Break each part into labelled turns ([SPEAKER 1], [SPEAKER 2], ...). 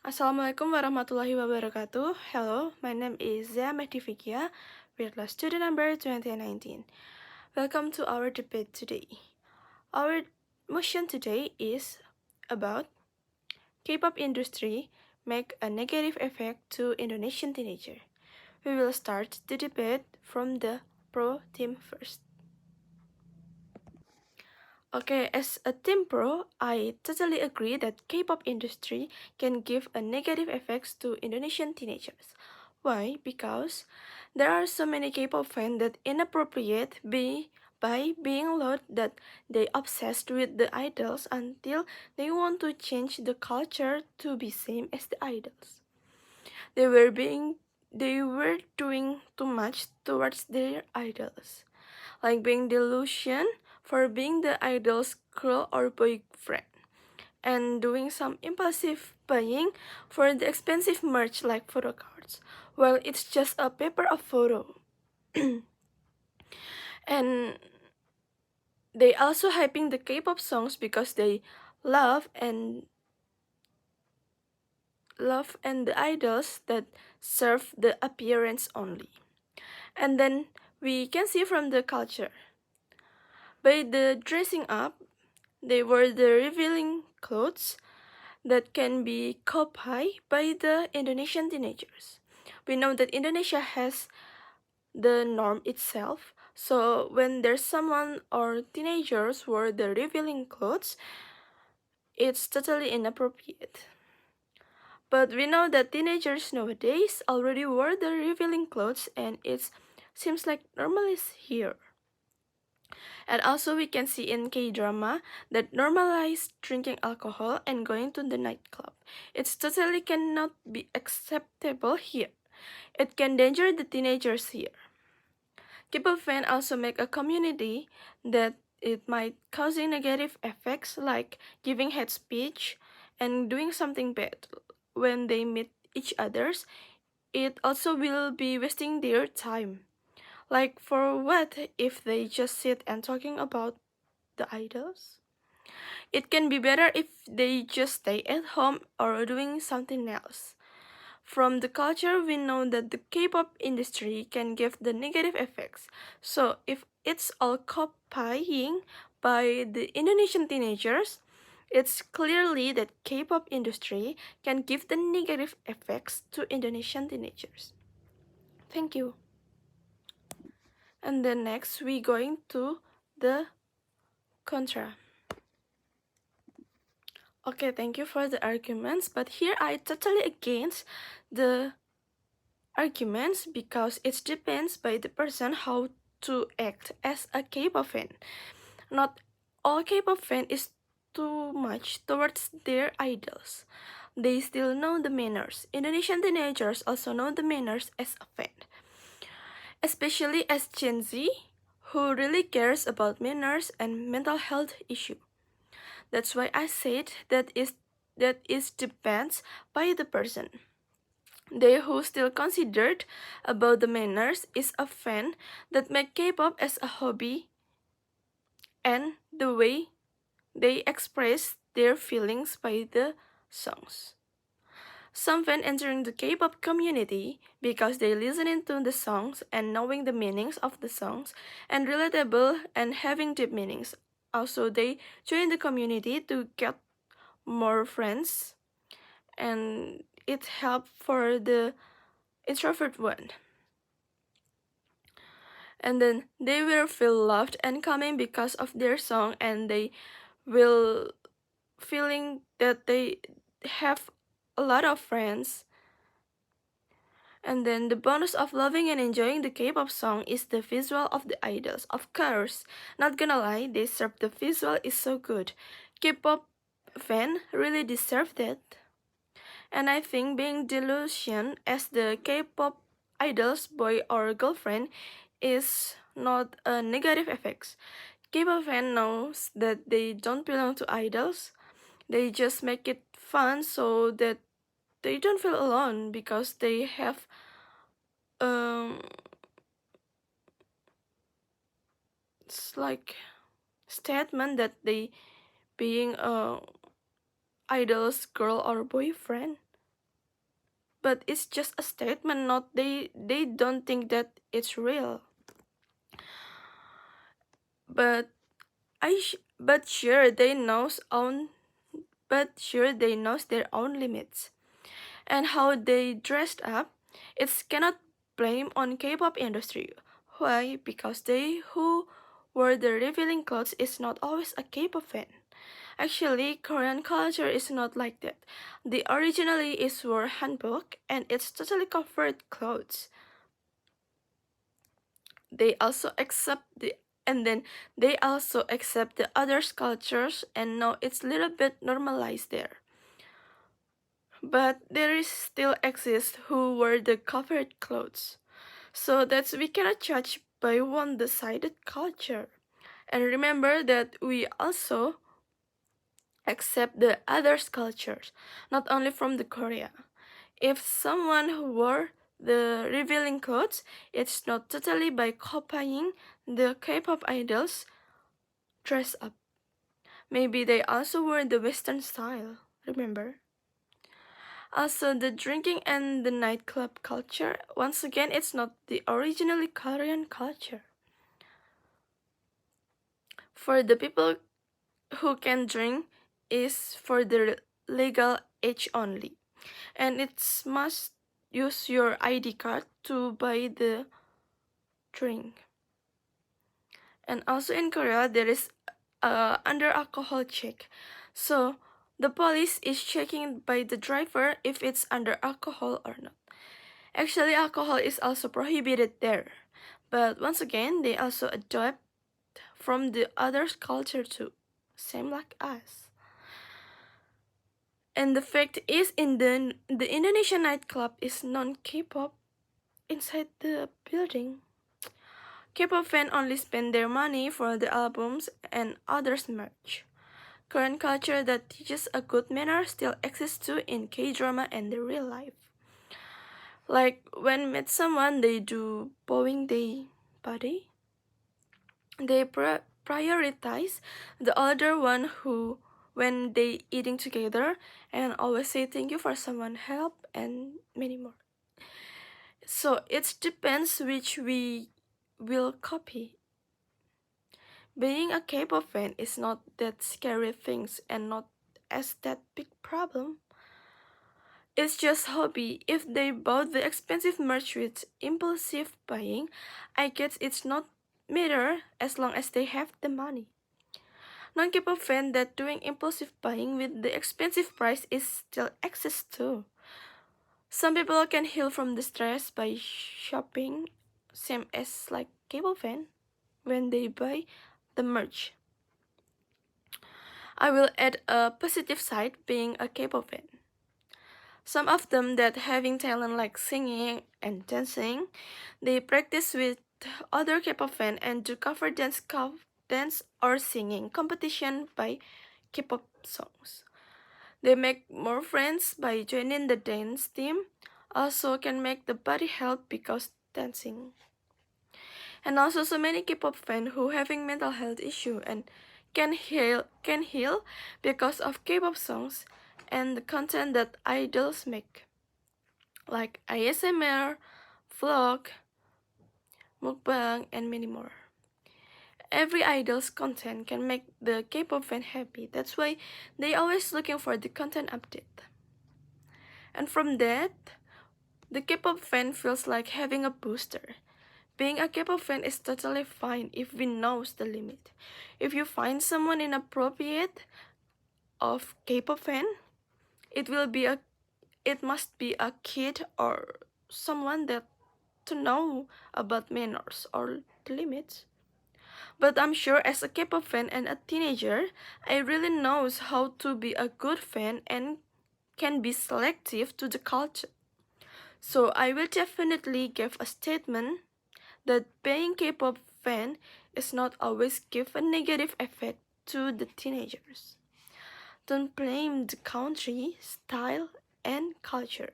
[SPEAKER 1] Assalamualaikum warahmatullahi wabarakatuh. Hello, my name is Mehdivikia, with student number 2019. Welcome to our debate today. Our motion today is about K-pop industry make a negative effect to Indonesian teenager. We will start the debate from the pro team first. Okay, as a team pro, I totally agree that K-pop industry can give a negative effects to Indonesian teenagers. Why? Because there are so many K-pop fans that inappropriate by being loud that they obsessed with the idols until they want to change the culture to be same as the idols. They were doing too much towards their idols, like being delusion for being the idol's girl or boyfriend, and doing some impulsive buying for the expensive merch like photo cards. Well, it's just a paper of photo. And they also hyping the K-pop songs because they love and the idols that serve the appearance only. And then we can see from the culture. By the dressing up, they wear the revealing clothes that can be copied by the Indonesian teenagers. We know that Indonesia has the norm itself, so when there's someone or teenagers wear the revealing clothes, it's totally inappropriate. But we know that teenagers nowadays already wear the revealing clothes and it seems like normal is here. And also we can see in K-drama that normalize drinking alcohol and going to the nightclub. It totally cannot be acceptable here. It can danger the teenagers here. K-pop fans also make a community that it might causing negative effects like giving hate speech and doing something bad when they meet each others. It also will be wasting their time. Like for what if they just sit and talking about the idols? It can be better if they just stay at home or doing something else. From the culture, we know that the K-pop industry can give the negative effects. So if it's all copying by the Indonesian teenagers, it's clearly that K-pop industry can give the negative effects to Indonesian teenagers. Thank you. And then next we going to the contra. Okay, thank you for the arguments, but here I totally against the arguments because it depends by the person how to act as a K-pop fan. Not all K-pop fan is too much towards their idols. They still know the manners. Indonesian teenagers also know the manners as a fan, especially as Gen Z, who really cares about manners and mental health issue. That's why I said that is depends by the person. They who still considered about the manners is a fan that make K-pop as a hobby and the way they express their feelings by the songs. Some fans entering the K-pop community because they listening to the songs and knowing the meanings of the songs and relatable and having deep meanings. Also, they join the community to get more friends and it helped for the introvert one. And then they will feel loved and coming because of their song and they will feeling that they have a lot of friends. And then the bonus of loving and enjoying the K-pop song is the visual of the idols. Of course, not gonna lie, they serve the visual is so good. K-pop fan really deserve that. And I think being delusion as the K-pop idol's boy or girlfriend is not a negative effect. K-pop fan knows that they don't belong to idols. They just make it fun so that they don't feel alone because they have it's like statement that they being a idol's girl or boyfriend. but it's just a statement. Not they don't think that it's real. But but sure they knows their own limits and how they dressed up. It cannot blame on K-pop industry. Why? Because they who wore the revealing clothes is not always a K-pop fan. Actually, Korean culture is not like that. The originally is wore hanbok and it's totally covered clothes. They also accept the and then they also accept the other cultures and now it's a little bit normalized there. But there is still exists who wear the covered clothes. So that's we cannot judge by one decided culture. And remember that we also accept the others' cultures, not only from the Korea. If someone who wore the revealing clothes, it's not totally by copying the K-pop idols dress up. Maybe they also wore the Western style. Remember? Also, the drinking and the nightclub culture, once again, it's not the originally Korean culture. For the people who can drink is for the legal age only. And it's must use your ID card to buy the drink. And also in Korea, there is under alcohol check. So the police is checking by the driver if it's under alcohol or not. Actually, alcohol is also prohibited there. But once again, they also adopt from the other culture too. Same like us. And the fact is, in the Indonesian nightclub is non-K-pop inside the building. K-pop fans only spend their money for the albums and others merch. Current culture that teaches a good manner still exists too in K-drama and the real life. Like when meet someone, they do bowing day party. They prioritize the older one who when they eating together and always say thank you for someone help and many more. So it depends which we will copy. Being a K-pop fan is not that scary things and not as that big problem. It's just hobby. If they bought the expensive merch with impulsive buying, I guess it's not matter as long as they have the money. Non-K-pop fan that doing impulsive buying with the expensive price is still exists too. Some people can heal from the stress by shopping, same as like K-pop fan when they buy the merch. I will add a positive side being a K-pop fan. Some of them that having talent like singing and dancing, they practice with other K-pop fans and do cover dance or singing competition by K-pop songs. They make more friends by joining the dance team, also can make the body help because dancing. And also so many K-pop fans who having mental health issue and can heal because of K-pop songs and the content that idols make, like ASMR, vlog, mukbang, and many more. Every idol's content can make the K-pop fan happy. That's why they always looking for the content update. And from that, the K-pop fan feels like having a booster. Being a K-pop fan is totally fine if we knows the limit. If you find someone inappropriate of K-pop fan, it must be a kid or someone that to know about manners or the limits. But I'm sure as a K-pop fan and a teenager, I really knows how to be a good fan and can be selective to the culture. So I will definitely give a statement that being K-pop fan is not always give a negative effect to the teenagers. Don't blame the country, style, and culture.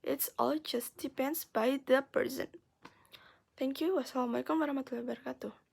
[SPEAKER 1] It's all just depends by the person. Thank you. Wassalamualaikum warahmatullahi wabarakatuh.